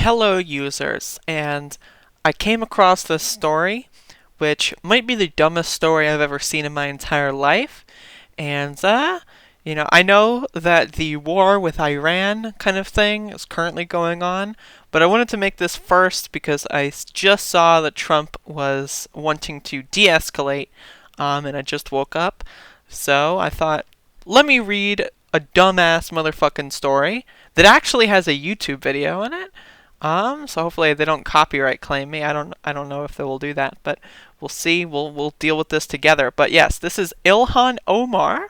Hello, users, and I came across this story, which might be the dumbest story I've ever seen in my entire life. And, I know that the war with Iran kind of thing is currently going on, but I wanted to make this first because just saw that Trump was wanting to de escalate, and I just woke up. So I thought, let me read a dumbass motherfucking story that actually has a YouTube video in it. So hopefully they don't copyright claim me. I don't know if they will do that, but we'll see. We'll deal with this together. But yes, this is Ilhan Omar,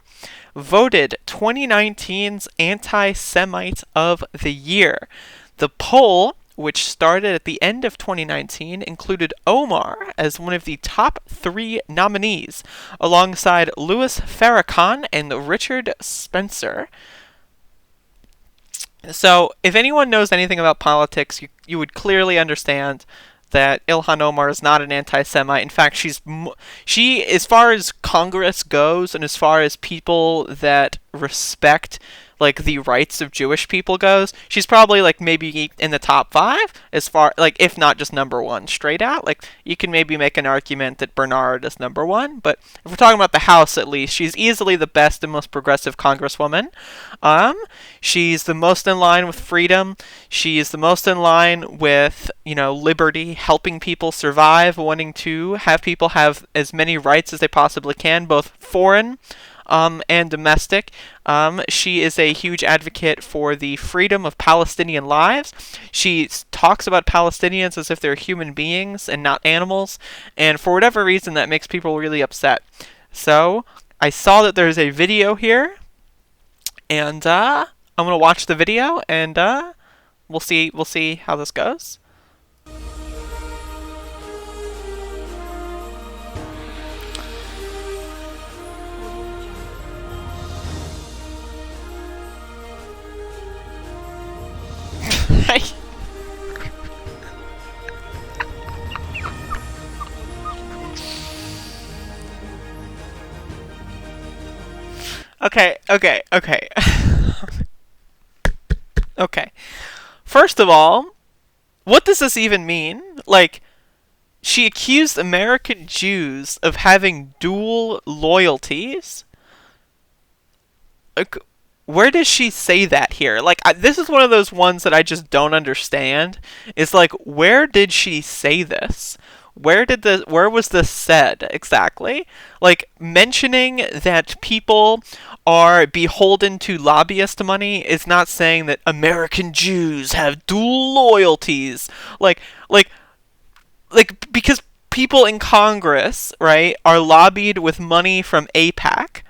voted 2019's Anti-Semite of the Year. The poll, which started at the end of 2019, included Omar as one of the top three nominees, alongside Louis Farrakhan and Richard Spencer. So, if anyone knows anything about politics, you would clearly understand that Ilhan Omar is not an anti-Semite. In fact, she, as far as Congress goes, and as far as people that respect like the rights of Jewish people goes, she's probably like maybe in the top five, as far like if not just number one straight out. Like you can maybe make an argument that Bernard is number one, but if we're talking about the House at least, she's easily the best and most progressive congresswoman. She's the most in line with freedom. She's the most in line with, liberty, helping people survive, wanting to have people have as many rights as they possibly can, both foreign and domestic. She is a huge advocate for the freedom of Palestinian lives. She talks about Palestinians as if they're human beings and not animals, and for whatever reason that makes people really upset. So I saw that there's a video here, and I'm gonna watch the video, and we'll see how this goes. Okay. Okay. First of all, what does this even mean? Like, she accused American Jews of having dual loyalties. Like, where does she say that here? Like, this is one of those ones that I just don't understand. It's like, where did she say this? Where was this said exactly? Like, mentioning that people are beholden to lobbyist money is not saying that American Jews have dual loyalties. Like because people in Congress, right, are lobbied with money from AIPAC.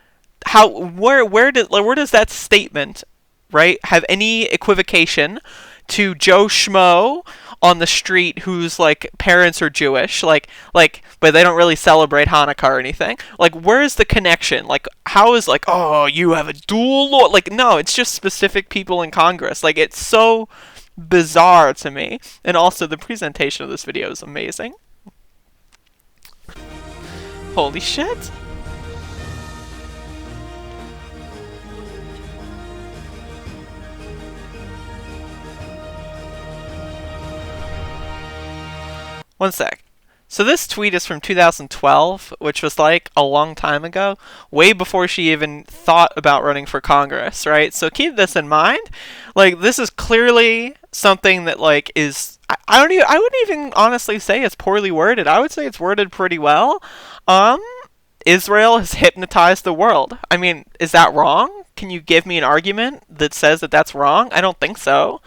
Where does that statement, right, have any equivocation to Joe Schmo on the street whose like parents are Jewish, but they don't really celebrate Hanukkah or anything? Like, where is the connection? Like, how is like, oh, you have a dual law? Like, no, it's just specific people in Congress. Like, it's so bizarre to me. And also, the presentation of this video is amazing. Holy shit. One sec. So this tweet is from 2012, which was like a long time ago, way before she even thought about running for Congress, right? So keep this in mind. Like, this is clearly something that like is I wouldn't even honestly say it's poorly worded. I would say it's worded pretty well. Israel has hypnotized the world. I mean, is that wrong? Can you give me an argument that says that that's wrong? I don't think so.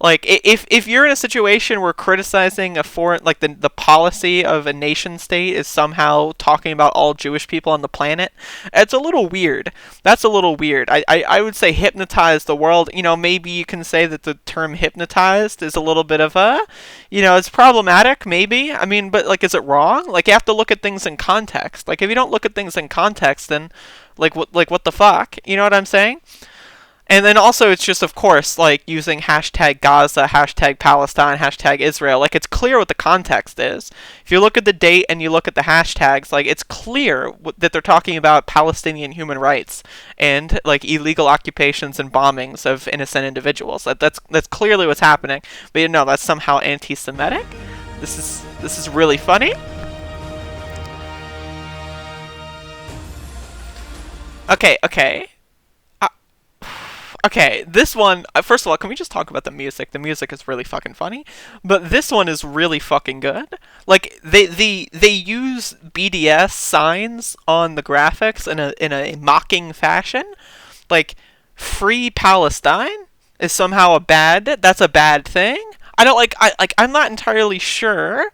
Like, if you're in a situation where criticizing a foreign, like the policy of a nation state is somehow talking about all Jewish people on the planet, it's a little weird. That's a little weird. I would say hypnotize the world. Maybe you can say that the term hypnotized is a little bit of it's problematic, maybe. I mean, but like, is it wrong? Like, you have to look at things in context. Like, if you don't look at things in context, then what the fuck? You know what I'm saying? And then also, it's just, of course, like using hashtag Gaza, hashtag Palestine, hashtag Israel. Like, it's clear what the context is. If you look at the date and you look at the hashtags, like, it's clear that they're talking about Palestinian human rights and, like, illegal occupations and bombings of innocent individuals. That's clearly what's happening. But you know, that's somehow anti-Semitic. This is really funny. Okay. Okay, this one, first of all, can we just talk about the music? The music is really fucking funny, but this one is really fucking good. Like, they use BDS signs on the graphics in a mocking fashion. Like, free Palestine is somehow that's a bad thing. I don't I'm not entirely sure.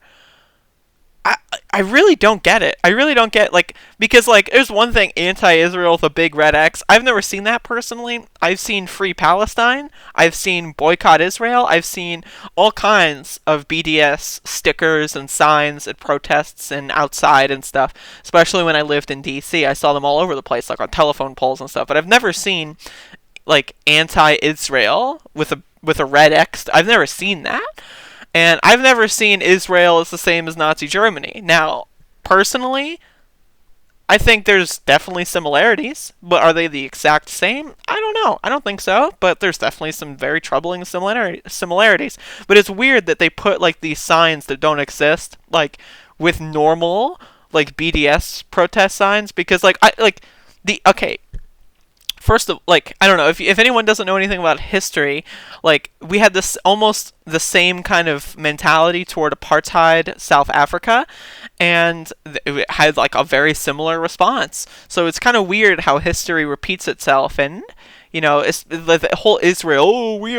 I, I really don't get it. I really don't get, like, because, like, there's one thing, anti-Israel with a big red X. I've never seen that personally. I've seen Free Palestine. I've seen Boycott Israel. I've seen all kinds of BDS stickers and signs at protests and outside and stuff, especially when I lived in DC. I saw them all over the place, like on telephone poles and stuff, but I've never seen, like, anti-Israel with a red X. I've never seen that. And I've never seen Israel as the same as Nazi Germany. Now, personally, I think there's definitely similarities, but are they the exact same? I don't know. I don't think so, but there's definitely some very troubling similarities. But it's weird that they put, like, these signs that don't exist, like, with normal, like, BDS protest signs, because, like, okay, first of, like, I don't know, if anyone doesn't know anything about history, like, we had this almost the same kind of mentality toward apartheid South Africa, and it had, like, a very similar response. So it's kind of weird how history repeats itself. And you know, it's the whole Israel, oh, we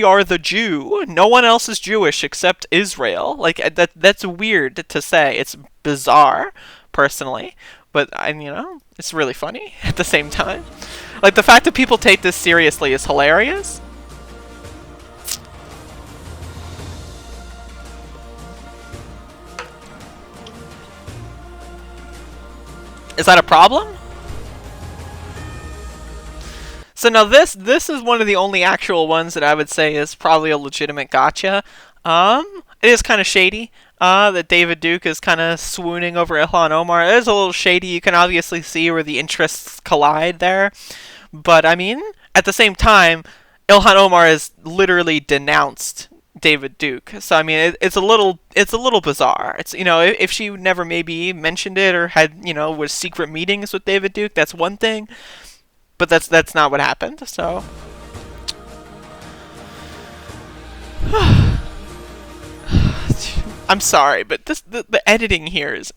are the Jew, no one else is Jewish except Israel. Like, that's weird to say. It's bizarre, personally, but you know, it's really funny at the same time. Like, the fact that people take this seriously is hilarious. Is that a problem? So now this is one of the only actual ones that I would say is probably a legitimate gotcha. It is kind of shady. That David Duke is kind of swooning over Ilhan Omar. It is a little shady. You can obviously see where the interests collide there. But, I mean, at the same time, Ilhan Omar has literally denounced David Duke. So, I mean, it's a little bizarre. It's, you know, if she never maybe mentioned it or had, you know, was secret meetings with David Duke, that's one thing. But that's not what happened, so. I'm sorry, but the editing here is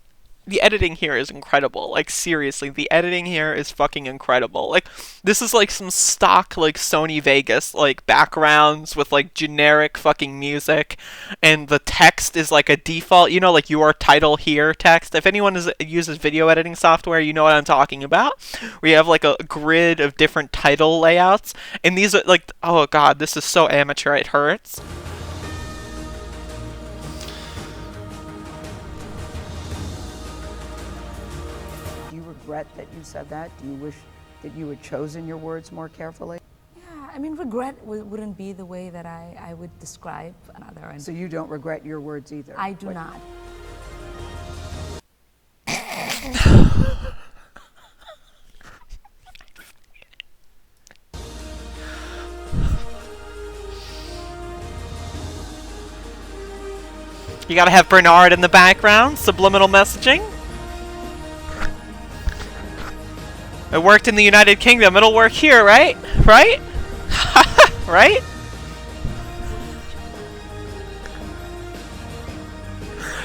incredible. Like, seriously, the editing here is fucking incredible. Like, this is like some stock, like, Sony Vegas, like, backgrounds with, like, generic fucking music, and the text is like a default, you know, like, your title here text. If anyone uses video editing software, you know what I'm talking about. We have, like, a grid of different title layouts, and these are, like, oh god, this is so amateur, it hurts. Regret that you said that? Do you wish that you had chosen your words more carefully? Yeah, I mean, regret wouldn't be the way that I would describe another. And so you don't regret your words either? I do not. You gotta have Bernard in the background, subliminal messaging. It worked in the United Kingdom, it'll work here, right? Right? Right?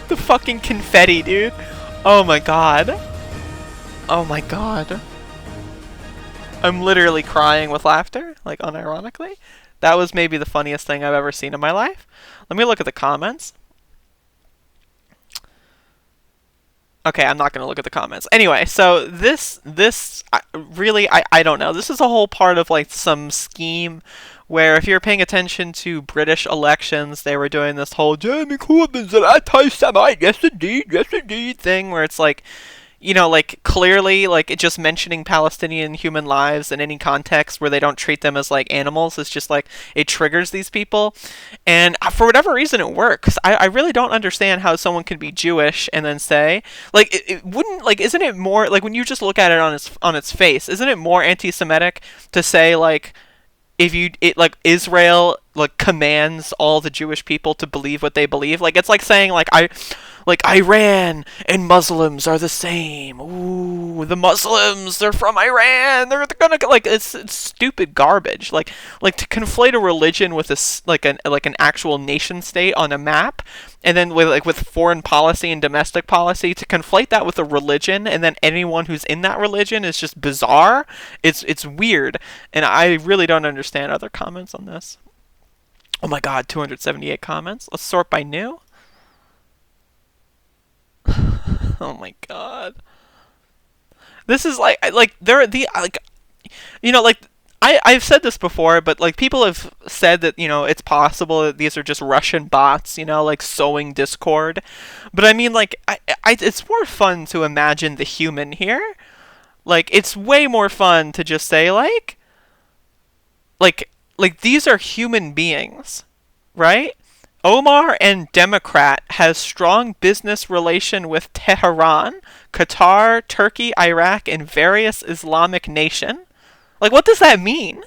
The fucking confetti, dude. Oh my god. Oh my god. I'm literally crying with laughter, like, unironically. That was maybe the funniest thing I've ever seen in my life. Let me look at the comments. Okay, I'm not going to look at the comments. Anyway, so this really, I don't know. This is a whole part of, like, some scheme where, if you're paying attention to British elections, they were doing this whole Jeremy Corbyn's an anti-Semite, yes indeed thing, where it's like, you know, like clearly, like it just mentioning Palestinian human lives in any context where they don't treat them as like animals is just like it triggers these people, and for whatever reason it works. I really don't understand how someone can be Jewish and then say like it wouldn't like isn't it more like when you just look at it on its face, isn't it more anti-Semitic to say like if you it like Israel like commands all the Jewish people to believe what they believe. Like it's like saying like Iran and Muslims are the same. Ooh, the Muslims, they're from Iran. They're gonna like it's stupid garbage. Like to conflate a religion with like an actual nation state on a map, and then with foreign policy and domestic policy to conflate that with a religion, and then anyone who's in that religion is just bizarre. It's weird, and I really don't understand other comments on this. Oh my god, 278 comments. Let's sort by new. Oh my god. This is like they're the like you know like I've said this before, but like people have said that it's possible that these are just Russian bots, like sowing discord. But I mean like it's more fun to imagine the human here. Like it's way more fun to just say like like these are human beings, right? Omar and Democrat has strong business relation with Tehran, Qatar, Turkey, Iraq, and various Islamic nation. Like, what does that mean?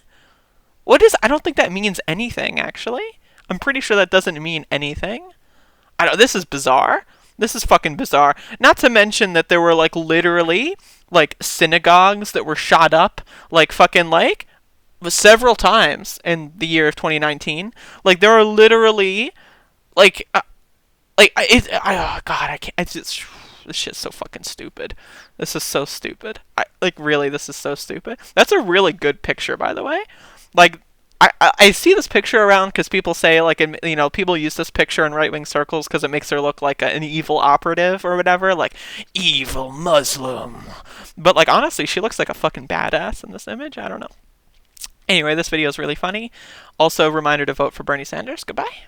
I don't think that means anything, actually. I'm pretty sure that doesn't mean anything. This is bizarre. This is fucking bizarre. Not to mention that there were, like, literally, like, synagogues that were shot up, like, fucking, like, several times in the year of 2019. Like, there are literally like oh god, I can't. It's just this shit's so fucking stupid. This is so stupid. Really, this is so stupid. That's a really good picture, by the way. Like I see this picture around because people say like people use this picture in right wing circles because it makes her look like an evil operative or whatever, like evil Muslim. But like honestly, she looks like a fucking badass in this image. I don't know. Anyway, this video is really funny. Also, reminder to vote for Bernie Sanders. Goodbye.